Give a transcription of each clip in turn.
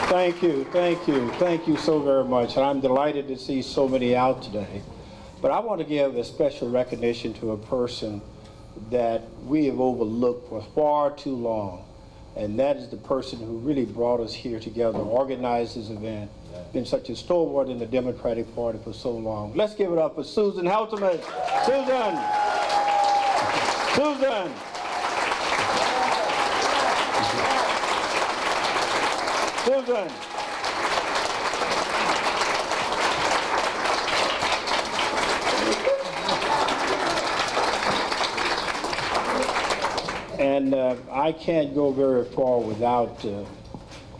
Thank you so very much. And I'm delighted to see so many out today. But I want to give a special recognition to a person that we have overlooked for far too long. And that is the person who really brought us here together, organized this event, been such a stalwart in the Democratic Party for so long. Let's give it up for Susan Heltemes. Susan! Susan! Susan! And I can't go very far without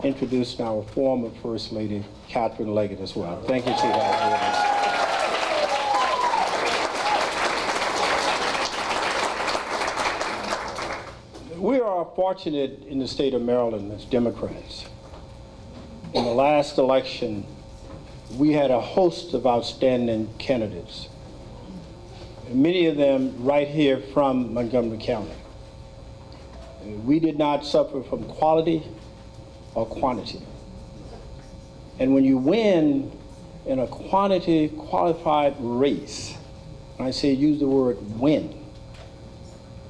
introducing our former First Lady, Catherine Leggett, as well. Thank you, sweetheart. We are fortunate in the state of Maryland as Democrats. In the last election, we had a host of outstanding candidates, many of them right here from Montgomery County. We did not suffer from quality or quantity. And when you win in a quantity qualified race, and I say use the word win,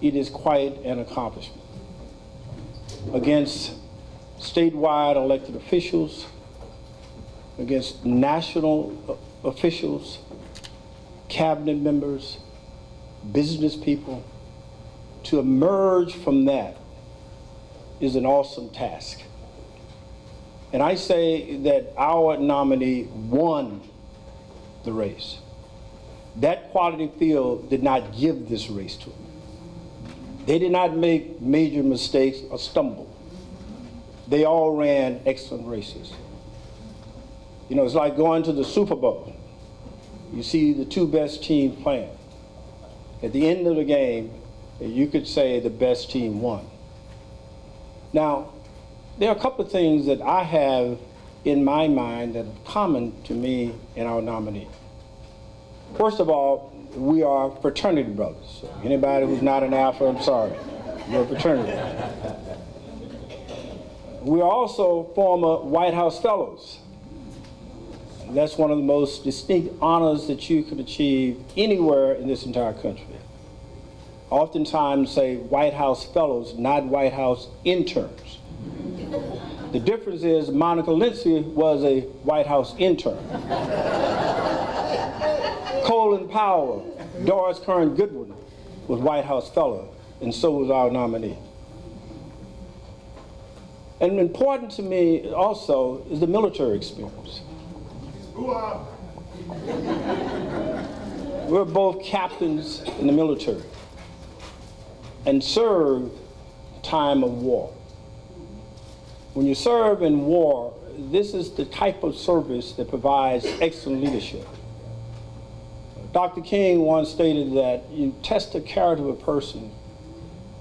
it is quite an accomplishment. Against statewide elected officials, against national officials, cabinet members, business people, to emerge from that is an awesome task. And I say that our nominee won the race. That quality field did not give this race to him. They did not make major mistakes or stumble. They all ran excellent races. You know, it's like going to the Super Bowl. You see the two best teams playing. At the end of the game, you could say the best team won. Now, there are a couple of things that I have in my mind that are common to me and our nominee. First of all, we are fraternity brothers. So anybody who's not an Alpha, I'm sorry. We're a fraternity. We are also former White House fellows. That's one of the most distinct honors that you could achieve anywhere in this entire country. Oftentimes say White House fellows, not White House interns. The difference is Monica Lindsay was a White House intern. Colin Powell, Doris Kearns Goodwin was White House fellow, and so was our nominee. And important to me also is the military experience. We're both captains in the military and served time of war. When you serve in war, this is the type of service that provides excellent leadership. Dr. King once stated that you test the character of a person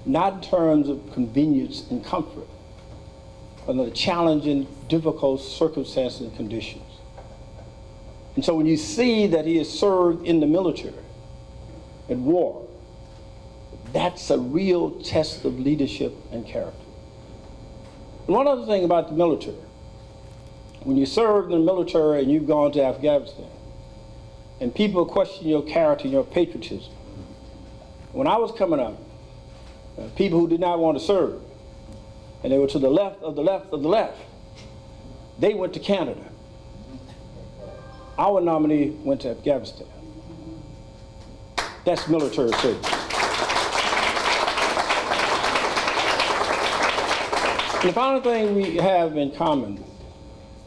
not in terms of convenience and comfort, but under challenging, difficult circumstances and conditions. And so when you see that he has served in the military, in war, that's a real test of leadership and character. And one other thing about the military, when you served in the military and you've gone to Afghanistan, and people question your character and your patriotism. When I was coming up, people who did not want to serve, and they were to the left of the left of the left, they went to Canada. Our nominee went to Afghanistan. That's military service. And the final thing we have in common,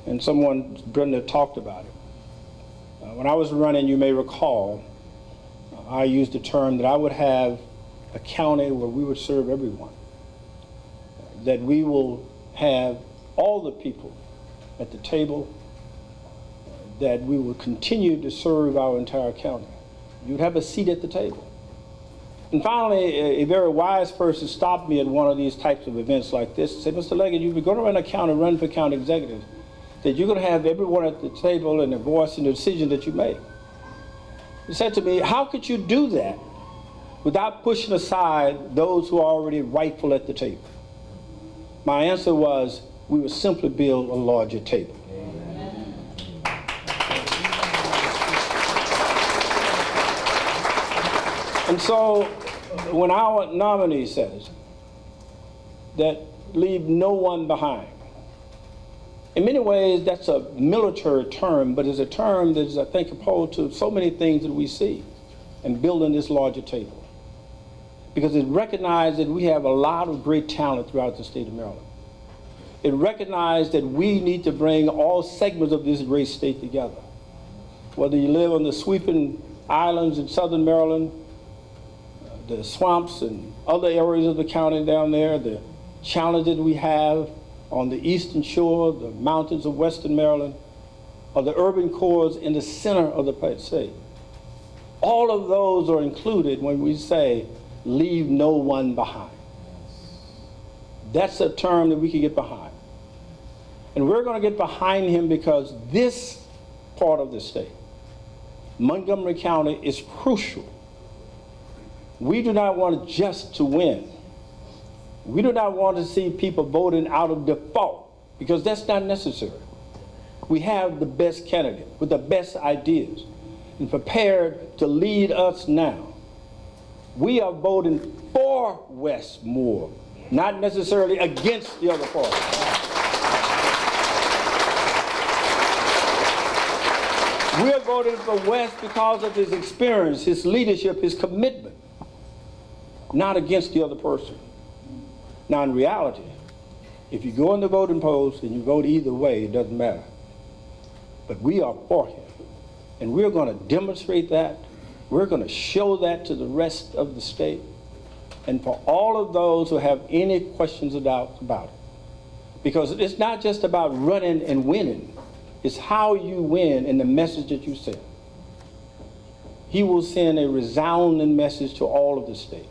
and someone, Brenda, talked about it. When I was running, you may recall, I used the term that I would have a county where we would serve everyone. That we will have all the people at the table, that we will continue to serve our entire county. You would have a seat at the table. And finally, a very wise person stopped me at one of these types of events like this and said, Mr. Leggett, you've been going around a county, run for county executive, that you're going to have everyone at the table and a voice in the decision that you make. He said to me, how could you do that without pushing aside those who are already rightful at the table? My answer was, we would simply build a larger table. And so when our nominee says that leave no one behind, in many ways that's a military term, but it's a term that is, I think, opposed to so many things that we see in building this larger table. Because it recognizes that we have a lot of great talent throughout the state of Maryland. It recognizes that we need to bring all segments of this great state together. Whether you live on the sweeping islands in southern Maryland, the swamps and other areas of the county down there, the challenges we have on the eastern shore, the mountains of western Maryland, or the urban cores in the center of the state. All of those are included when we say, leave no one behind. That's a term that we can get behind. And we're going to get behind him because this part of the state, Montgomery County, is crucial. We do not want just to win. We do not want to see people voting out of default, because that's not necessary. We have the best candidate with the best ideas and prepared to lead us now. We are voting for Wes Moore, not necessarily against the other party. We are voting for Wes because of his experience, his leadership, his commitment, not against the other person. Now, in reality, if you go in the voting polls and you vote either way, it doesn't matter. But we are for him. And we're going to demonstrate that. We're going to show that to the rest of the state. And for all of those who have any questions or doubts about it. Because it's not just about running and winning. It's how you win and the message that you send. He will send a resounding message to all of the state.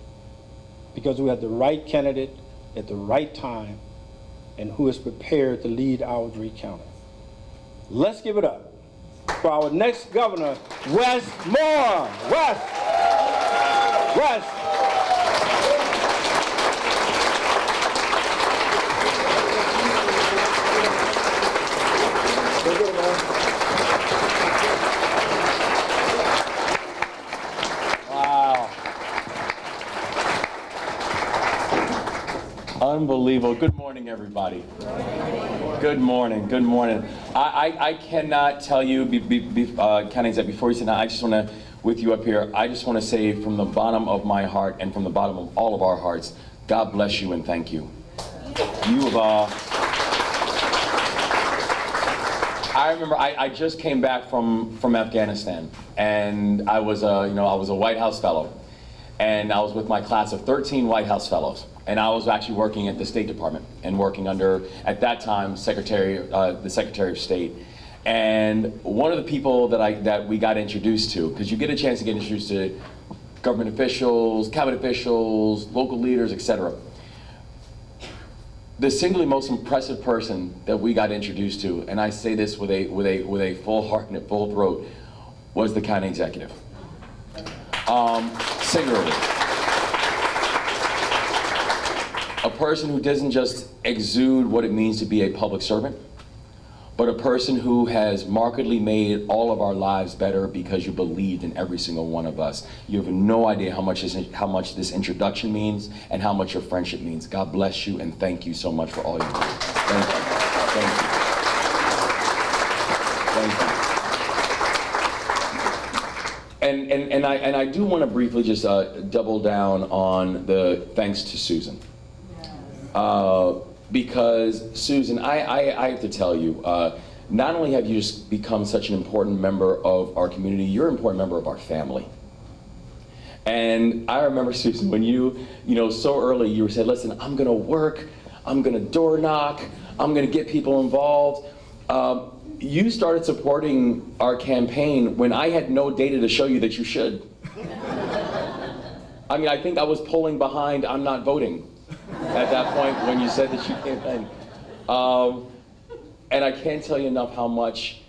Because we have the right candidate at the right time and who is prepared to lead our great county. Let's give it up for our next governor, Wes Moore. Wes. Unbelievable. Good morning, everybody. Good morning. Good morning. I cannot tell you, County Executive, before you sit down, I just want to, with you up here, I just want to say from the bottom of my heart and from the bottom of all of our hearts, God bless you and thank you. You have, I remember I just came back from Afghanistan, and I was I was a White House fellow, and I was with my class of 13 White House fellows. And I was actually working at the State Department and working under, at that time, the Secretary of State. And one of the people that we got introduced to, because you get a chance to get introduced to government officials, cabinet officials, local leaders, etc. The single most impressive person that we got introduced to, and I say this with a full heart and a full throat, was the county executive. Singularly. A person who doesn't just exude what it means to be a public servant, but a person who has markedly made all of our lives better because you believed in every single one of us. You have no idea how much this introduction means and how much your friendship means. God bless you and thank you so much for all you do. Thank you. Thank you. Thank you. And I do want to briefly just double down on the thanks to Susan. Because Susan, I have to tell you, not only have you just become such an important member of our community, you're an important member of our family. And I remember, Susan, when you so early, you said, listen, I'm gonna work, I'm gonna door knock, I'm gonna get people involved. You started supporting our campaign when I had no data to show you that you should. I mean, I think I was polling behind I'm not voting at that point when you said that you campaigned. And I can't tell you enough how much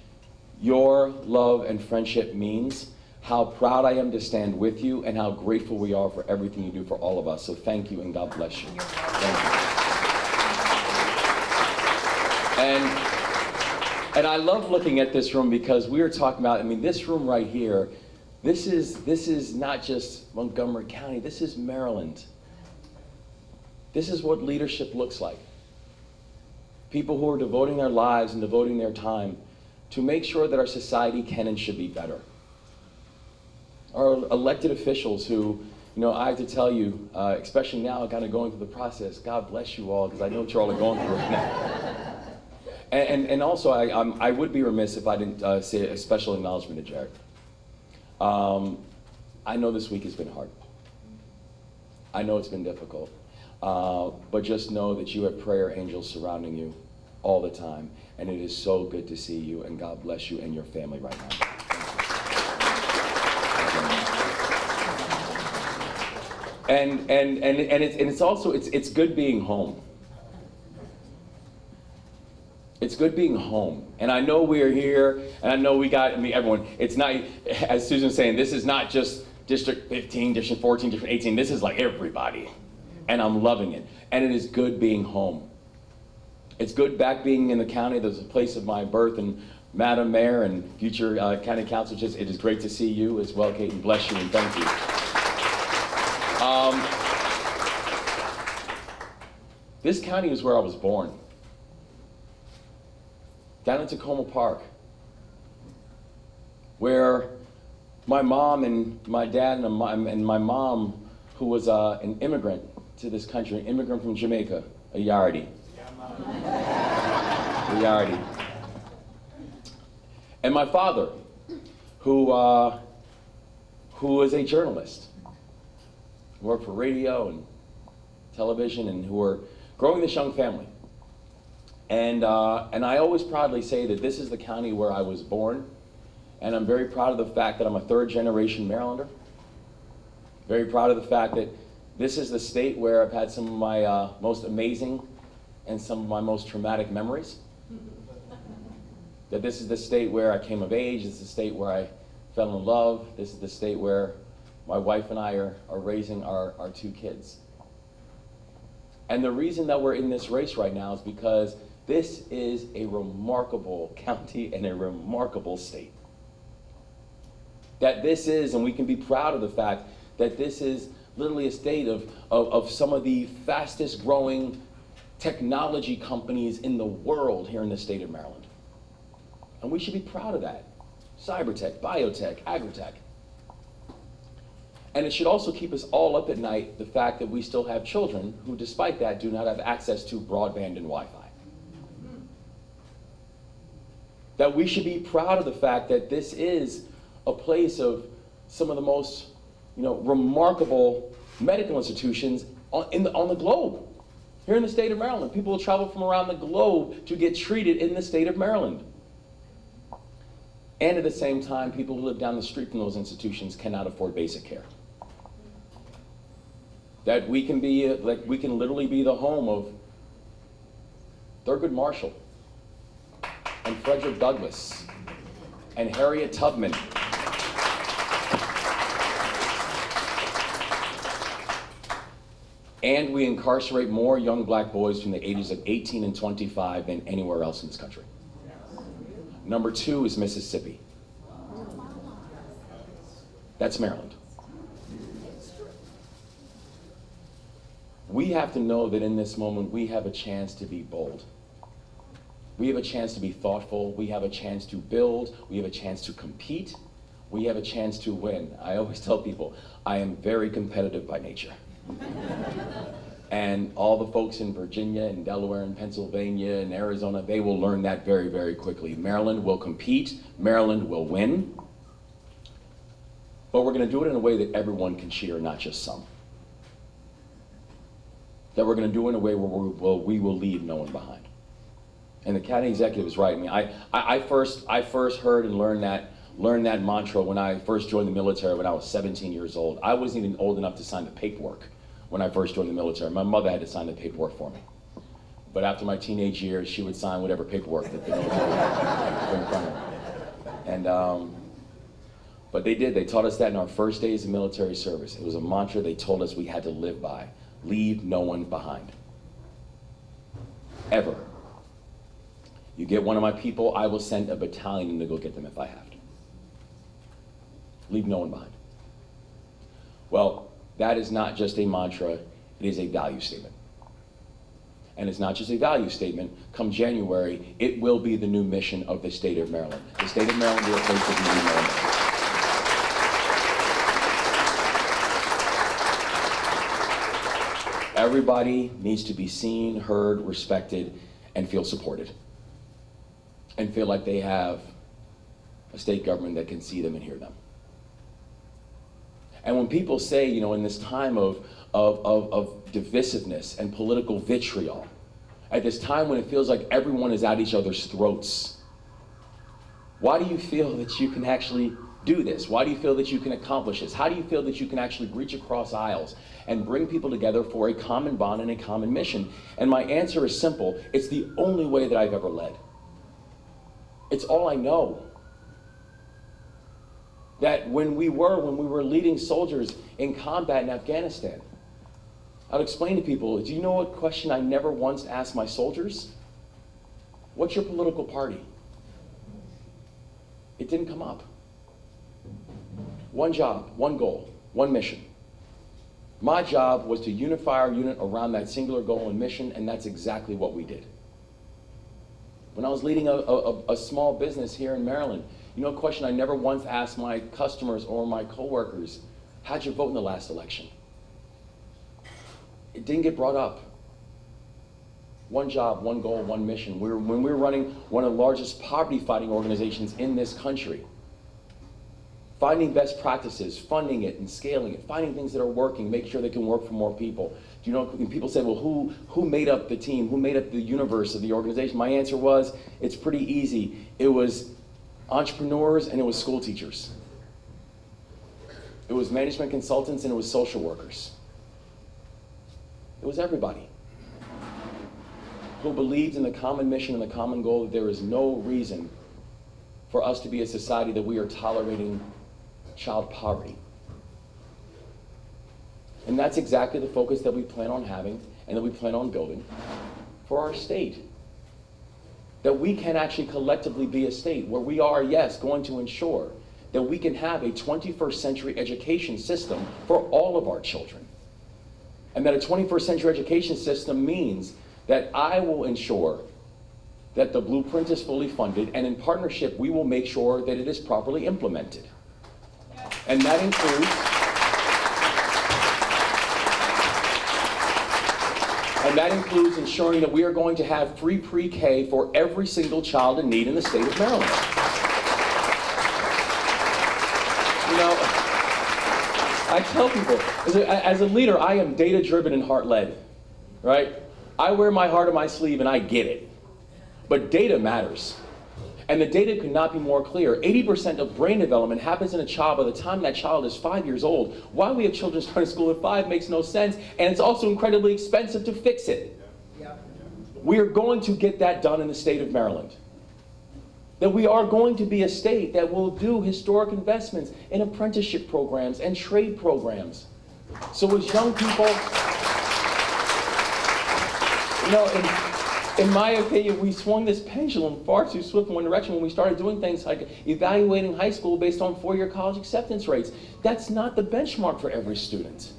your love and friendship means, how proud I am to stand with you, and how grateful we are for everything you do for all of us. So thank you and God bless you. Thank you. And I love looking at this room because we were talking about, I mean, this room right here, this is not just Montgomery County, this is Maryland. This is what leadership looks like. People who are devoting their lives and devoting their time to make sure that our society can and should be better. Our elected officials who, you know, I have to tell you, especially now, kind of going through the process, God bless you all, because I know what you all are going through right now. And also, I would be remiss if I didn't say a special acknowledgement to Jared. I know this week has been hard. I know it's been difficult. But just know that you have prayer angels surrounding you all the time. And it is so good to see you, and God bless you and your family right now. And it's also, it's good being home. It's good being home. And I know we're here, and I know we got, I mean, everyone, it's not, as Susan's saying, this is not just District 15, District 14, District 18, this is like everybody. And I'm loving it. And it is good being home. It's good back being in the county. There's a place of my birth, and Madam Mayor and future county council, it is great to see you as well, Kate, and bless you and thank you. This county is where I was born. Down in Tacoma Park, where my mom and my dad and my mom, who was an immigrant to this country, an immigrant from Jamaica, a Yardi. A Yardi. And my father, who was a journalist, worked for radio and television, and who were growing this young family. And I always proudly say that this is the county where I was born, and I'm very proud of the fact that I'm a third-generation Marylander. Very proud of the fact that this is the state where I've had some of my most amazing and some of my most traumatic memories. That this is the state where I came of age, this is the state where I fell in love, this is the state where my wife and I are raising our 2 kids. And the reason that we're in this race right now is because this is a remarkable county and a remarkable state. That this is, and we can be proud of the fact that this is literally a state of some of the fastest growing technology companies in the world here in the state of Maryland. And we should be proud of that. Cybertech, biotech, agritech. And it should also keep us all up at night, the fact that we still have children who, despite that, do not have access to broadband and Wi-Fi. That we should be proud of the fact that this is a place of some of the most, remarkable medical institutions on the globe. Here in the state of Maryland, people travel from around the globe to get treated in the state of Maryland. And at the same time, people who live down the street from those institutions cannot afford basic care. That we can be, we can literally be the home of Thurgood Marshall and Frederick Douglass and Harriet Tubman. And we incarcerate more young black boys between the ages of 18 and 25 than anywhere else in this country. Number 2 is Mississippi. That's Maryland. We have to know that in this moment we have a chance to be bold. We have a chance to be thoughtful. We have a chance to build. We have a chance to compete. We have a chance to win. I always tell people, I am very competitive by nature. And all the folks in Virginia and Delaware and Pennsylvania and Arizona, they will learn that very, very quickly. Maryland will compete. Maryland will win. But we're going to do it in a way that everyone can cheer, not just some. That we're going to do it in a way where we will leave no one behind. And the county executive is right. I mean, I first heard and learned that mantra when I first joined the military when I was 17 years old. I wasn't even old enough to sign the paperwork when I first joined the military. My mother had to sign the paperwork for me. But after my teenage years, she would sign whatever paperwork that the military put in front of her. And, but they did. They taught us that in our first days of military service. It was a mantra they told us we had to live by. Leave no one behind. Ever. You get one of my people, I will send a battalion to go get them if I have to. Leave no one behind. Well, that is not just a mantra, it is a value statement. And it's not just a value statement. Come January, it will be the new mission of the state of Maryland. The state of Maryland will be a place to be Maryland. Everybody needs to be seen, heard, respected, and feel supported. And feel like they have a state government that can see them and hear them. And when people say, you know, in this time of divisiveness and political vitriol, at this time when it feels like everyone is at each other's throats, why do you feel that you can actually do this? Why do you feel that you can accomplish this? How do you feel that you can actually reach across aisles and bring people together for a common bond and a common mission? And my answer is simple. It's the only way that I've ever led. It's all I know. That when we were leading soldiers in combat in Afghanistan, I would explain to people, do you know what question I never once asked my soldiers? What's your political party? It didn't come up. One job, one goal, one mission. My job was to unify our unit around that singular goal and mission, and that's exactly what we did. When I was leading a small business here in Maryland, you know a question I never once asked my customers or my coworkers, how'd you vote in the last election? It didn't get brought up. One job, one goal, one mission. When we were running one of the largest poverty fighting organizations in this country, finding best practices, funding it and scaling it, finding things that are working, make sure they can work for more people. Do you know, when people say, well, who made up the team? Who made up the universe of the organization? My answer was, it's pretty easy. It was entrepreneurs and it was school teachers. It was management consultants and it was social workers. It was everybody who believed in the common mission and the common goal that there is no reason for us to be a society that we are tolerating child poverty. And that's exactly the focus that we plan on having and that we plan on building for our state. That we can actually collectively be a state where we are, yes, going to ensure that we can have a 21st century education system for all of our children. And that a 21st century education system means that I will ensure that the blueprint is fully funded, and in partnership, we will make sure that it is properly implemented. And that includes ensuring that we are going to have free pre-K for every single child in need in the state of Maryland. You know, I tell people, as a leader, I am data-driven and heart-led, right? I wear my heart on my sleeve and I get it. But data matters. And the data could not be more clear. 80% of brain development happens in a child by the time that child is 5 years old. Why we have children starting school at 5 makes no sense, and it's also incredibly expensive to fix it. We are going to get that done in the state of Maryland. That we are going to be a state that will do historic investments in apprenticeship programs and trade programs. So as young people, you know, in my opinion, we swung this pendulum far too swift in one direction when we started doing things like evaluating high school based on four-year college acceptance rates. That's not the benchmark for every student.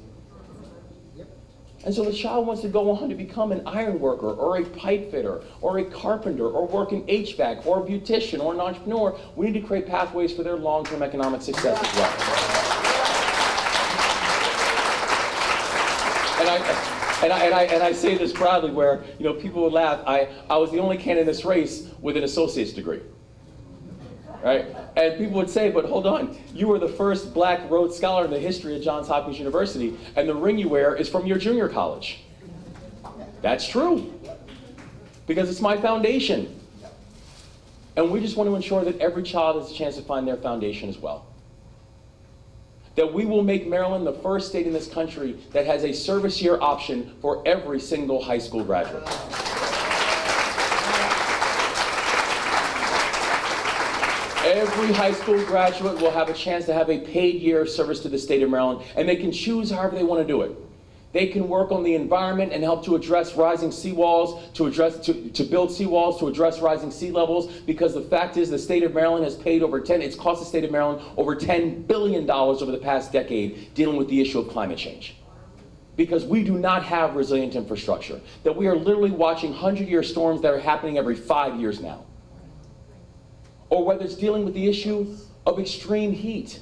And so the child wants to go on to become an iron worker or a pipe fitter or a carpenter or work in HVAC or a beautician or an entrepreneur. We need to create pathways for their long-term economic success as well. And I say this proudly where, you know, people would laugh. I was the only candidate in this race with an associate's degree. Right? And people would say, but hold on, you were the first Black Rhodes Scholar in the history of Johns Hopkins University, and the ring you wear is from your junior college. That's true, because it's my foundation. And we just want to ensure that every child has a chance to find their foundation as well. That we will make Maryland the first state in this country that has a service year option for every single high school graduate. Every high school graduate will have a chance to have a paid year of service to the state of Maryland, and they can choose however they want to do it. They can work on the environment and help to address rising seawalls, to build seawalls, to address rising sea levels, because the fact is the state of Maryland has paid it's cost the state of Maryland over $10 billion over the past decade dealing with the issue of climate change. Because we do not have resilient infrastructure, that we are literally watching 100-year storms that are happening every 5 years now. Or whether it's dealing with the issue of extreme heat,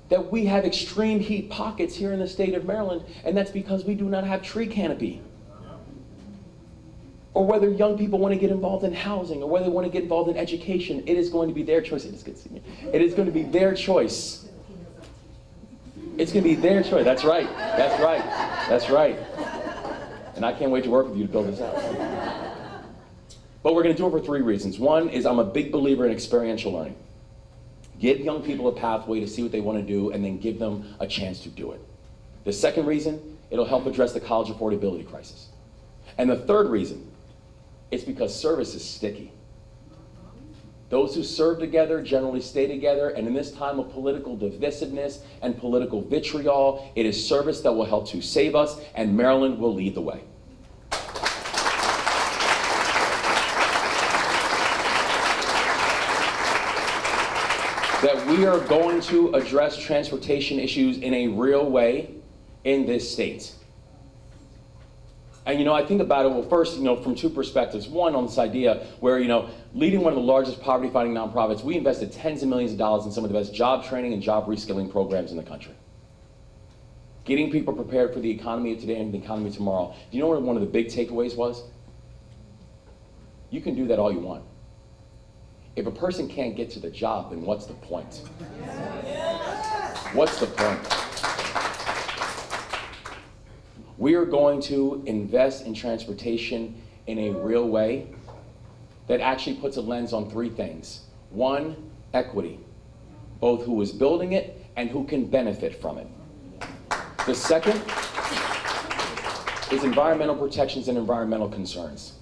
that we have extreme heat pockets here in the state of Maryland, and that's because we do not have tree canopy. Or whether young people want to get involved in housing, or whether they want to get involved in education, it is going to be their choice. It is good seeing you. It is going to be their choice. It's going to be their choice. That's right. That's right. That's right. And I can't wait to work with you to build this out. But we're going to do it for 3 reasons. One is I'm a big believer in experiential learning. Give young people a pathway to see what they want to do, and then give them a chance to do it. The second reason, it'll help address the college affordability crisis. And the third reason, it's because service is sticky. Those who serve together generally stay together, and in this time of political divisiveness and political vitriol, it is service that will help to save us, and Maryland will lead the way. That we are going to address transportation issues in a real way in this state. And I think about it, well, first, from 2 perspectives. One, on this idea where, leading one of the largest poverty-fighting nonprofits, we invested tens of millions of dollars in some of the best job training and job reskilling programs in the country. Getting people prepared for the economy of today and the economy of tomorrow. Do you know what one of the big takeaways was? You can do that all you want. If a person can't get to the job, then what's the point? What's the point? We are going to invest in transportation in a real way that actually puts a lens on 3 things. 1, equity, both who is building it and who can benefit from it. The second is environmental protections and environmental concerns.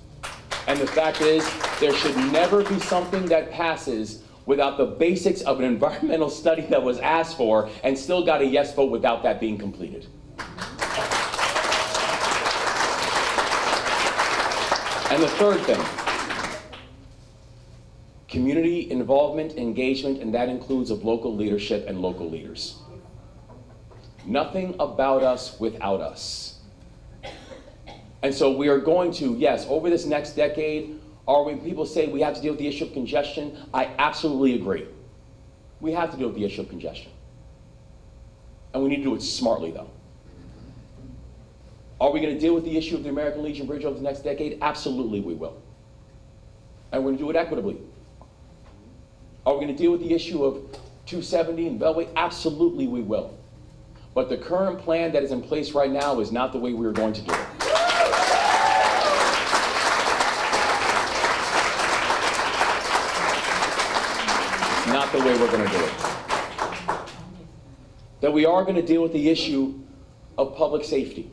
And the fact is, there should never be something that passes without the basics of an environmental study that was asked for and still got a yes vote without that being completed. And the third thing, community involvement, engagement, and that includes of local leadership and local leaders. Nothing about us without us. And so we are going to, yes, over this next decade, when people say we have to deal with the issue of congestion, I absolutely agree. We have to deal with the issue of congestion. And we need to do it smartly, though. Are we going to deal with the issue of the American Legion Bridge over the next decade? Absolutely we will. And we're going to do it equitably. Are we going to deal with the issue of 270 and Beltway? Absolutely we will. But the current plan that is in place right now is not the way we are going to do it. Not the way we're going to do it. That we are going to deal with the issue of public safety.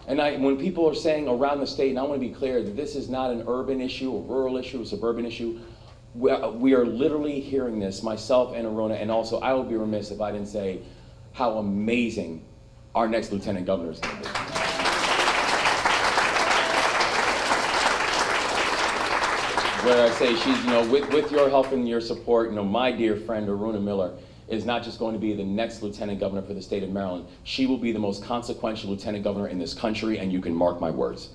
And when people are saying around the state, and I want to be clear that this is not an urban issue, a rural issue, a suburban issue, we are literally hearing this, myself and Aruna, and also I would be remiss if I didn't say how amazing our next lieutenant governor is going to be. Where I say she's, with your help and your support, my dear friend Aruna Miller is not just going to be the next lieutenant governor for the state of Maryland. She will be the most consequential lieutenant governor in this country, and you can mark my words.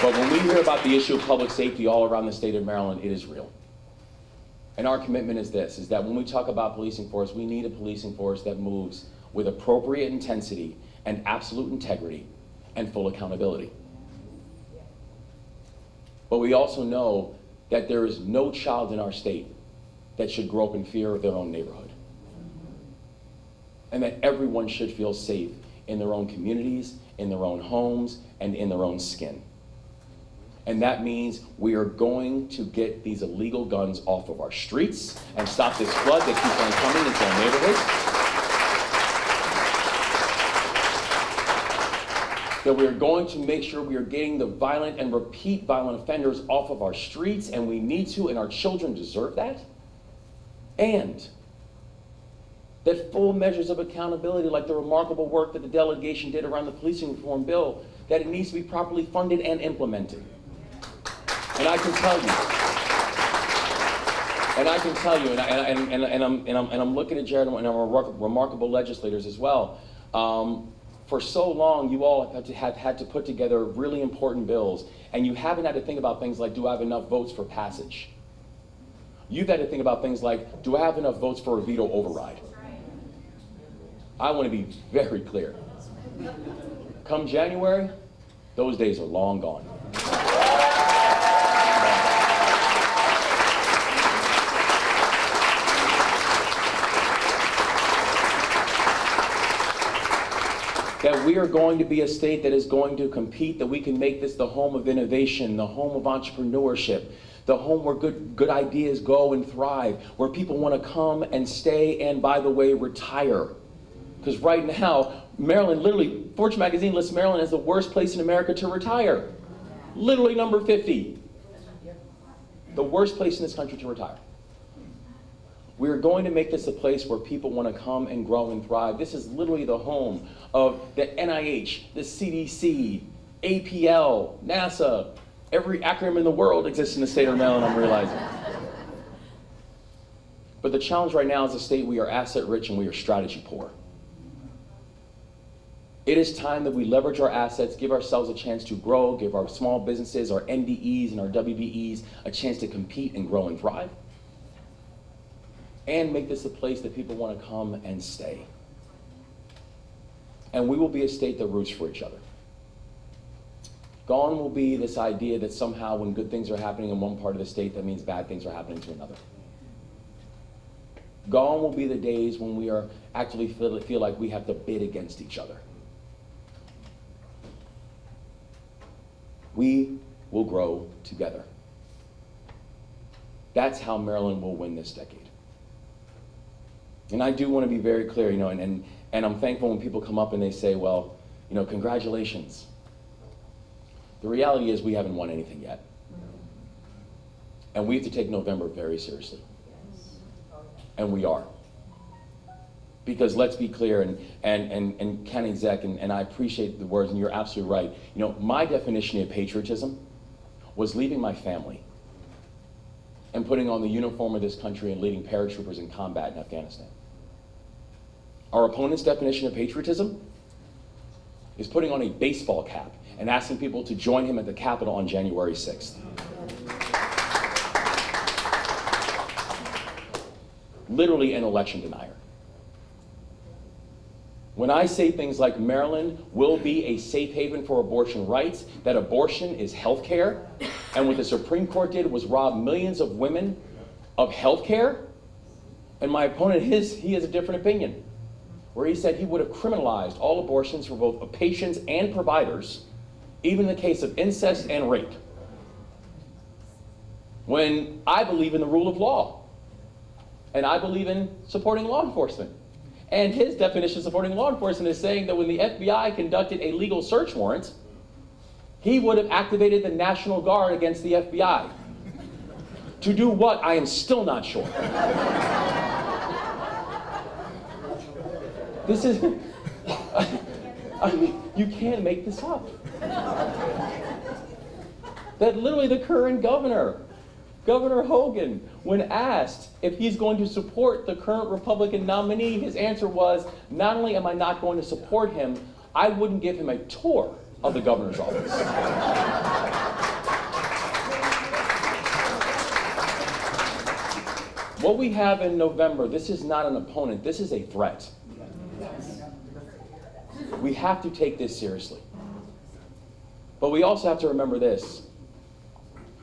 But when we hear about the issue of public safety all around the state of Maryland, it is real. And our commitment is this, is that when we talk about policing force, we need a policing force that moves with appropriate intensity and absolute integrity and full accountability. But we also know that there is no child in our state that should grow up in fear of their own neighborhood. And that everyone should feel safe in their own communities, in their own homes, and in their own skin. And that means we are going to get these illegal guns off of our streets and stop this flood that keeps on coming into our neighborhoods. That we are going to make sure we are getting the violent and repeat violent offenders off of our streets, and we need to, and our children deserve that. And that full measures of accountability, like the remarkable work that the delegation did around the policing reform bill, that it needs to be properly funded and implemented. And I can tell you, and I'm looking at Jared and our remarkable legislators as well. For so long, you all have had to put together really important bills, and you haven't had to think about things like, do I have enough votes for passage? You've had to think about things like, do I have enough votes for a veto override? I want to be very clear. Come January, those days are long gone. That we are going to be a state that is going to compete, that we can make this the home of innovation, the home of entrepreneurship, the home where good ideas go and thrive, where people want to come and stay and, by the way, retire. Because right now, Maryland, literally, Fortune magazine lists Maryland as the worst place in America to retire. Literally number 50. The worst place in this country to retire. We are going to make this a place where people want to come and grow and thrive. This is literally the home of the NIH, the CDC, APL, NASA. Every acronym in the world exists in the state of Maryland, I'm realizing. But the challenge right now is a state we are asset rich and we are strategy poor. It is time that we leverage our assets, give ourselves a chance to grow, give our small businesses, our NDEs and our WBEs a chance to compete and grow and thrive, and make this a place that people want to come and stay. And we will be a state that roots for each other. Gone will be this idea that somehow when good things are happening in one part of the state, that means bad things are happening to another. Gone will be the days when we are actually feel like we have to bid against each other. We will grow together. That's how Maryland will win this decade. And I do want to be very clear, and I'm thankful when people come up and they say, well, congratulations. The reality is we haven't won anything yet. And we have to take November very seriously. And we are. Because let's be clear, and County Exec, and I appreciate the words, and you're absolutely right. My definition of patriotism was leaving my family and putting on the uniform of this country and leading paratroopers in combat in Afghanistan. Our opponent's definition of patriotism is putting on a baseball cap and asking people to join him at the Capitol on January 6th. Literally an election denier. When I say things like Maryland will be a safe haven for abortion rights, that abortion is health care, and what the Supreme Court did was rob millions of women of health care, and my opponent, he has a different opinion, where he said he would have criminalized all abortions for both patients and providers, even in the case of incest and rape. When I believe in the rule of law, and I believe in supporting law enforcement. And his definition of supporting law enforcement is saying that when the FBI conducted a legal search warrant, he would have activated the National Guard against the FBI. To do what? I am still not sure. This is, I mean, you can't make this up. That literally the current governor, Governor Hogan, when asked if he's going to support the current Republican nominee, his answer was, not only am I not going to support him, I wouldn't give him a tour of the governor's office. What we have in November, this is not an opponent, this is a threat. We have to take this seriously. But we also have to remember this.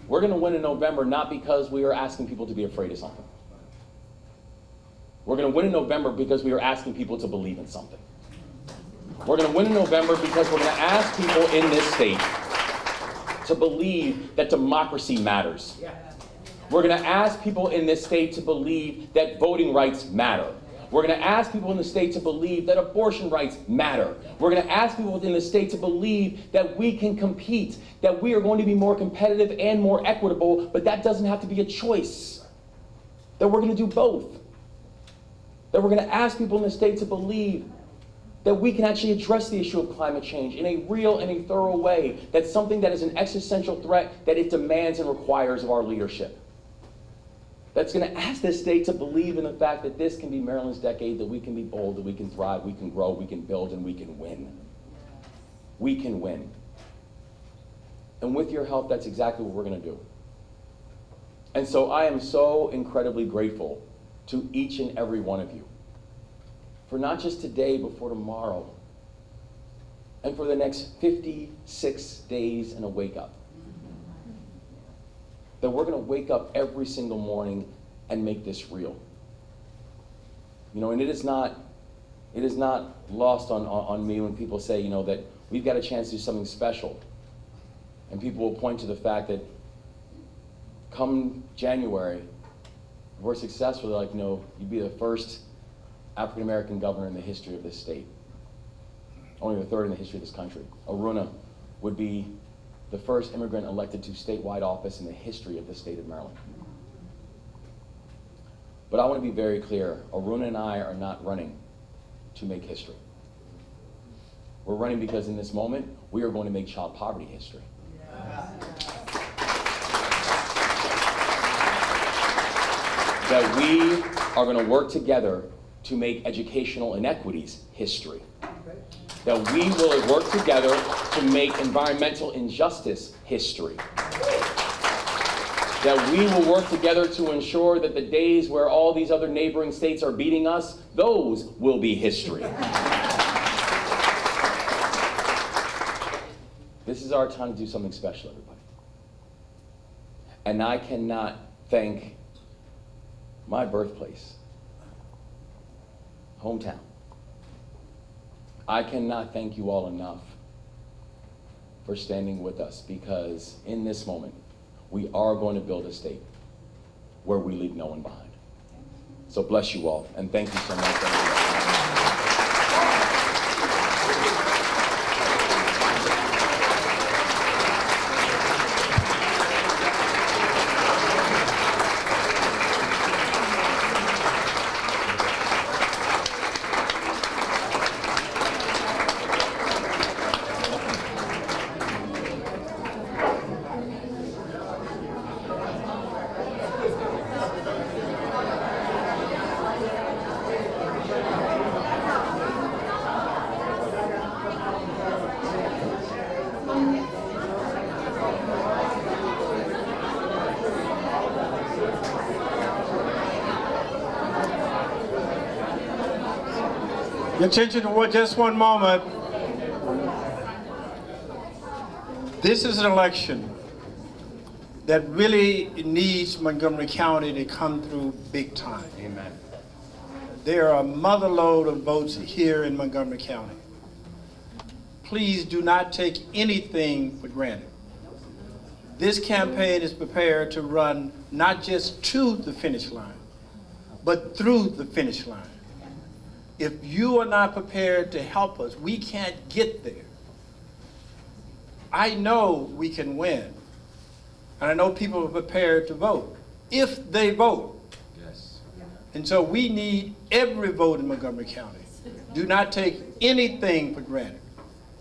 We're going to win in November not because we are asking people to be afraid of something. We're going to win in November because we are asking people to believe in something. We're going to win in November because we're going to ask people in this state to believe that democracy matters. We're going to ask people in this state to believe that voting rights matter. We're going to ask people in the state to believe that abortion rights matter. We're going to ask people in the state to believe that we can compete, that we are going to be more competitive and more equitable, but that doesn't have to be a choice. That we're going to do both. that we're going to ask people in the state to believe that we can actually address the issue of climate change in a real and a thorough way. That's something that is an existential threat that it demands and requires of our leadership. That's going to ask this state to believe in the fact that this can be Maryland's decade, that we can be bold, that we can thrive, we can grow, we can build, and we can win. We can win. And with your help, that's exactly what we're going to do. And so I am so incredibly grateful to each and every one of you for not just today, but for tomorrow, and for the next 56 days and a wake up. That we're going to wake up every single morning and make this real. You know, and it is not lost on me when people say, you know, that we've got a chance to do something special. And people will point to the fact that come January, if we're successful, they're like, you know, you'd be the first African-American governor in the history of this state. Only the third in the history of this country. Aruna would be the first immigrant elected to statewide office in the history of the state of Maryland. But I want to be very clear, Aruna and I are not running to make history. We're running because in this moment, we are going to make child poverty history. That we are going to work together to make educational inequities history. That we will work together to make environmental injustice history. That we will work together to ensure that the days where all these other neighboring states are beating us, those will be history. This is our time to do something special, everybody. And I cannot thank my birthplace, hometown. I cannot thank you all enough for standing with us, because in this moment, we are going to build a state where we leave no one behind. So bless you all, and thank you so much. Your attention for just one moment. This is an election that really needs Montgomery County to come through big time. Amen. There are a motherload of votes here in Montgomery County. Please do not take anything for granted. This campaign is prepared to run not just to the finish line, but through the finish line. If you are not prepared to help us, we can't get there. I know we can win, and I know people are prepared to vote, if they vote. Yes. And so we need every vote in Montgomery County. Do not take anything for granted.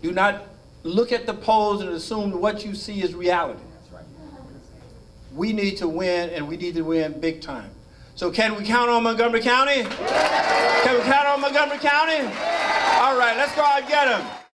Do not look at the polls and assume that what you see is reality. That's right. We need to win, and we need to win big time. So can we count on Montgomery County? Can we count on Montgomery County? All right, let's go out and get them.